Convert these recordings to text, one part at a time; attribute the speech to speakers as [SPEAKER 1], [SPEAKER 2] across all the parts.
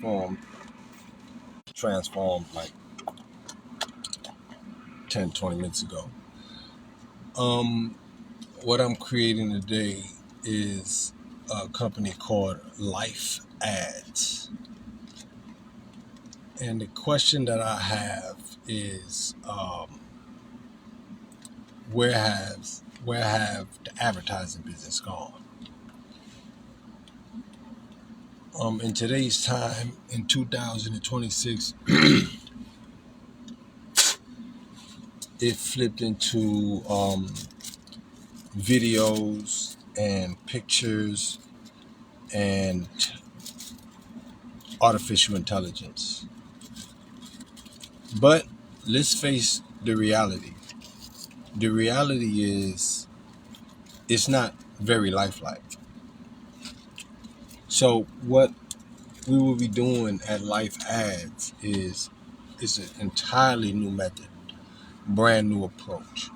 [SPEAKER 1] form transformed like 10, 20 minutes ago. Um, what I'm creating today is a company called LifeAds. And the question that I have is, where have the advertising business gone? In today's time, in 2026, it flipped into videos and pictures and artificial intelligence. But let's face the reality. The reality is it's not very lifelike. So what we will be doing at Life Ads is an entirely new method, brand new approach.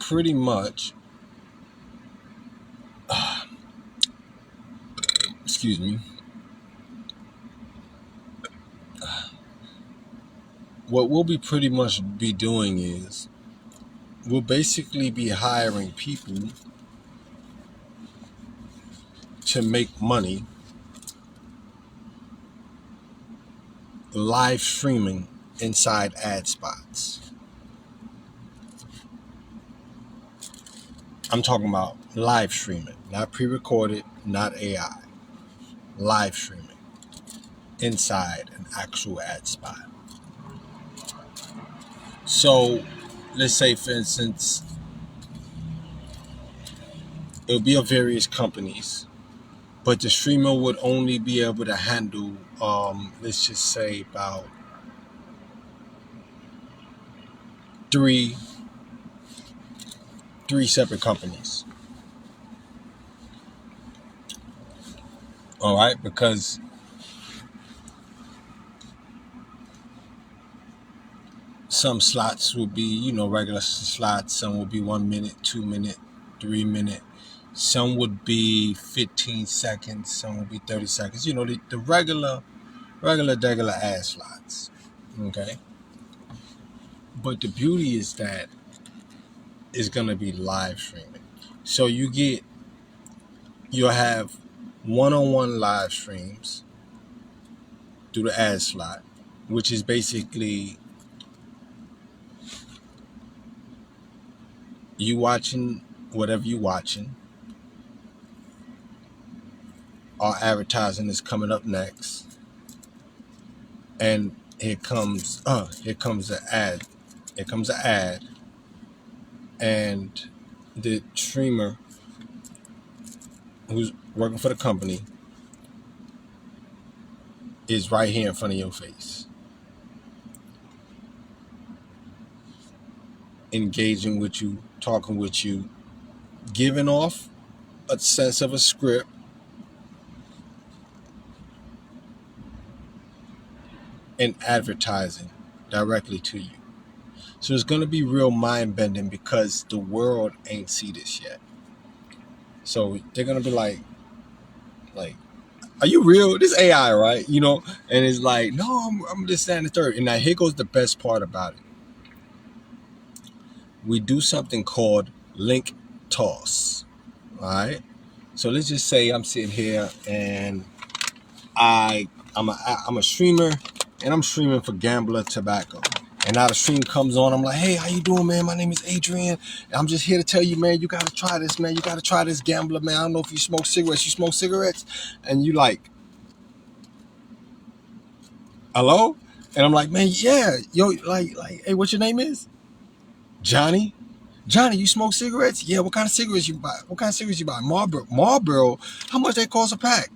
[SPEAKER 1] Pretty much, excuse me, what we'll be pretty much be doing is we'll basically be hiring people to make money live streaming inside ad spots. I'm talking about live streaming, not pre-recorded, not AI. Live streaming inside an actual ad spot. So let's say, for instance, it'll be of various companies, but the streamer would only be able to handle, let's just say, about three separate companies. All right, because some slots will be, regular slots. Some will be 1 minute, 2 minute, 3 minute. Some would be 15 seconds. Some will be 30 seconds. The regular ad slots. Okay. But the beauty is that it's gonna be live streaming. So you'll have one-on-one live streams through the ad slot, which is basically you watching whatever you watching. Our advertising is coming up next, and here comes the ad. Here comes the ad, and the streamer who's working for the company is right here in front of your face, engaging with you, talking with you, giving off a sense of a script, and advertising directly to you. So it's going to be real mind-bending because the world ain't see this yet. So they're going to be like, are you real? This AI, right? And it's like, no, I'm just standing third. And now here goes the best part about it. We do something called link toss. All right. So let's just say I'm sitting here and I'm a streamer, and I'm streaming for Gambler Tobacco. And now the stream comes on. I'm like, hey, how you doing, man? My name is Adrian. And I'm just here to tell you, man, you got to try this, man. You got to try this, Gambler, man. I don't know if you smoke cigarettes. You smoke cigarettes? And you like, hello? And I'm like, man, yeah. Yo, like, hey, what's your name is? Johnny? Johnny, you smoke cigarettes? Yeah, what kind of cigarettes you buy? What kind of cigarettes you buy? Marlboro. Marlboro? How much they cost a pack?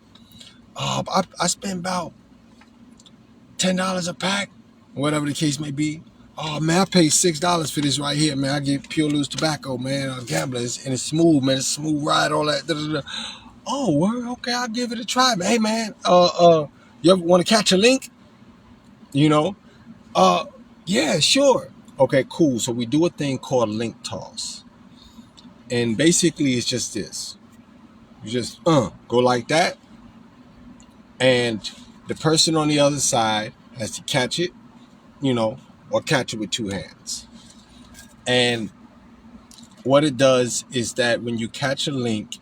[SPEAKER 1] I spend about $10 a pack, whatever the case may be. Oh man, I paid $6 for this right here, man. I get Pure Loose Tobacco, man. Gamblers, and it's smooth, man. It's a smooth ride, all that. Da, da, da. Oh, word, okay, I'll give it a try, man. Hey, man, you ever want to catch a link? You know, uh, yeah, sure. Okay, cool. So we do a thing called link toss, and basically it's just this. You just go like that, and the person on the other side has to catch it, or catch it with two hands. And what it does is that when you catch a link,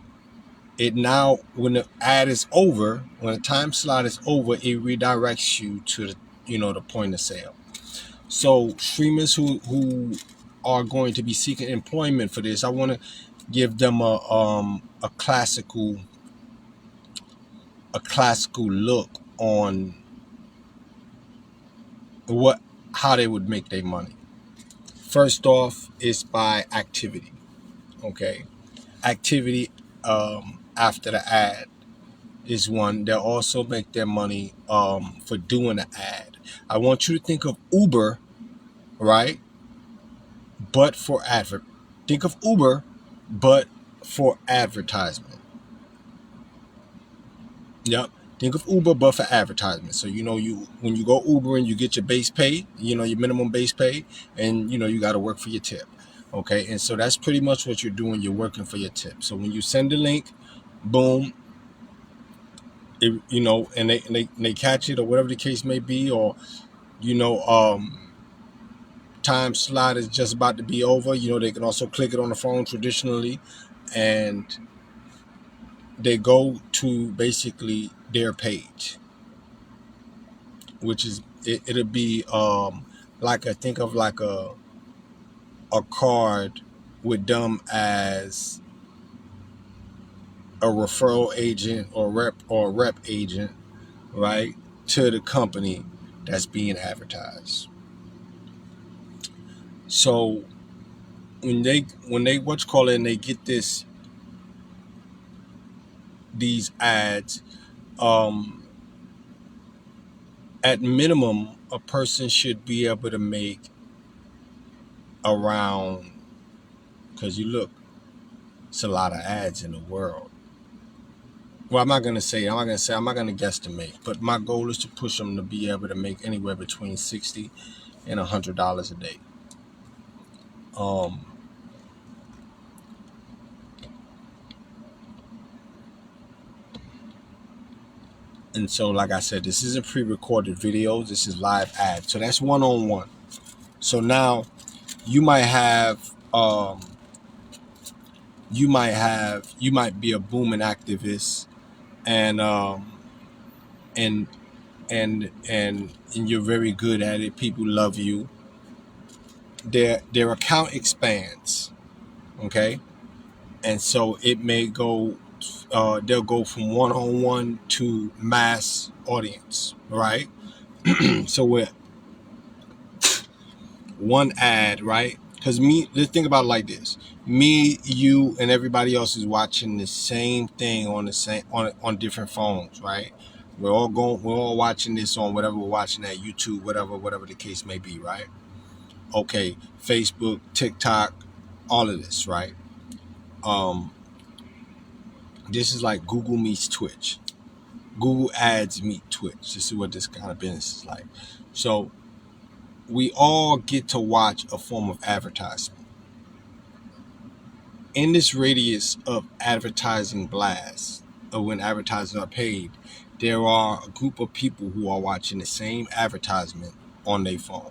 [SPEAKER 1] it now, when the ad is over, when the time slot is over, it redirects you to the point of sale. So streamers who are going to be seeking employment for this, I want to give them a classical look on how they would make their money. First off is by activity. Okay, activity after the ad is one. They'll also make their money for doing the ad. I want you to think of Uber, right? But for think of Uber, but for advertisement. Yep. Think of Uber, but for advertisement. So when you go Uber and you get your base pay, your minimum base pay, and you got to work for your tip. Okay, and so that's pretty much what you're doing. You're working for your tip. So when you send the link, boom, and they catch it or whatever the case may be, or time slot is just about to be over. They can also click it on the phone traditionally, and they go to basically their page, which is it'll be think of like a card with them as a referral agent or rep agent, right, to the company that's being advertised. So when they and they get these ads, at minimum a person should be able to make around, because it's a lot of ads in the world. Well, I'm not gonna guesstimate, but my goal is to push them to be able to make anywhere between $60 and $100 a day. And so, like I said, this isn't pre-recorded videos. This is live ads. So that's one-on-one. So now you might be a booming activist, and you're very good at it. People love you. Their account expands, okay, and so it may go. They'll go from one-on-one to mass audience, right? So with one ad, right? Because let's think about it like this: me, you, and everybody else is watching the same thing on different phones, right? We're all watching this on whatever we're watching at YouTube, whatever the case may be, right? Okay, Facebook, TikTok, all of this, right? This is like Google meets Twitch. Google ads meet Twitch. This is what this kind of business is like. So we all get to watch a form of advertisement. In this radius of advertising blasts, or when advertisers are paid, there are a group of people who are watching the same advertisement on their phone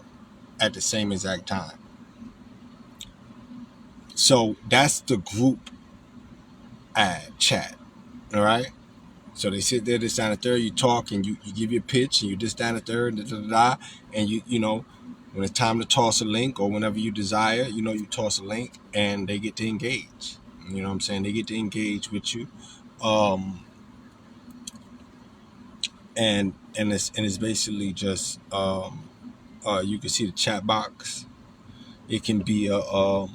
[SPEAKER 1] at the same exact time. So that's the group ad chat, all right? So they sit there, this, down, the third, you talk, and you give your pitch, and you this, down, the third, and when it's time to toss a link, or whenever you desire, you toss a link, and they get to engage. You know what I'm saying? They get to engage with you, and it's basically just you can see the chat box. It can be a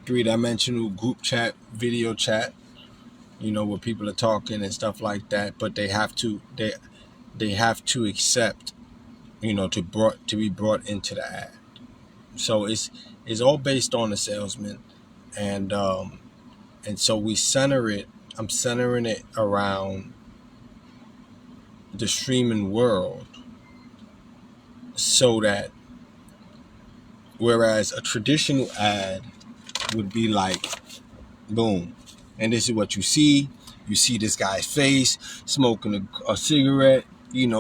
[SPEAKER 1] three-dimensional group chat, video chat, where people are talking and stuff like that, but they have to accept, to be brought into the ad. So it's all based on the salesman, and so I'm centering it around the streaming world, so that whereas a traditional ad would be like, boom. And this is what you see. You see this guy's face, smoking a cigarette,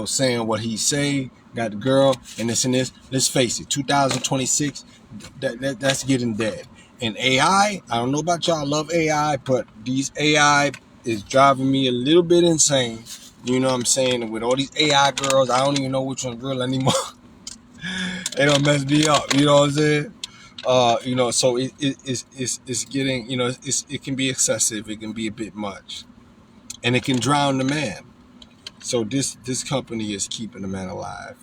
[SPEAKER 1] saying what he say, got the girl, and this and this. Let's face it, 2026, that's getting dead. And I don't know about y'all, love AI, but these AI is driving me a little bit insane. You know what I'm saying? And with all these AI girls, I don't even know which one's real anymore. They don't mess me up. You know what I'm saying? So it's getting, it can be excessive. It can be a bit much, and it can drown the man. So this company is keeping the man alive.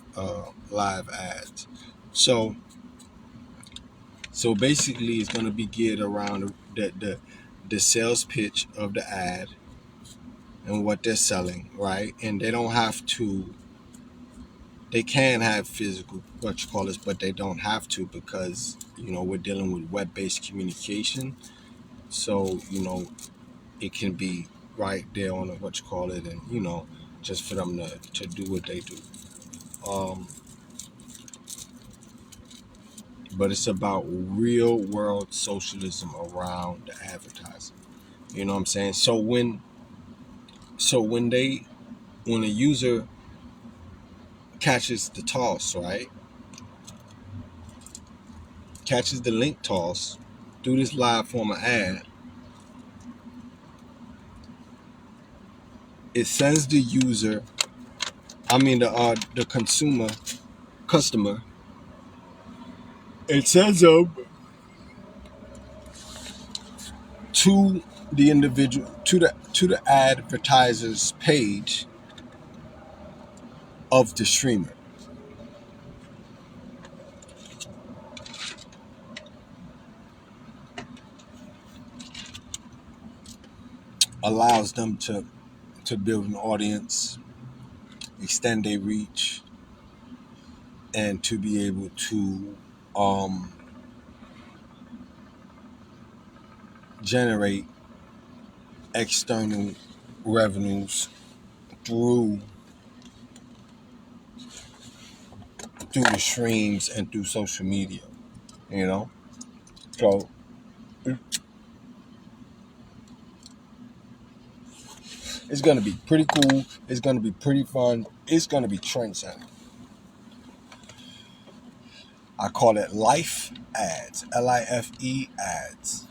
[SPEAKER 1] Live ads. So basically, it's going to be geared around the sales pitch of the ad and what they're selling, right? And they don't have to. They can have physical but they don't have to, because we're dealing with web-based communication. So it can be right there on and just for them to do what they do. But it's about real world socialism around the advertising. You know what I'm saying? When a user catches the toss, right? Catches the link toss through this live form of ad, it sends the user, the customer, it sends them to the individual, to the advertiser's page of the streamer. Allows them to build an audience, extend their reach, and to be able to generate external revenues through the streams and through social media. So it's gonna be pretty cool. It's gonna be pretty fun. It's gonna be trend setting. I call it Life Ads. LIFE ads.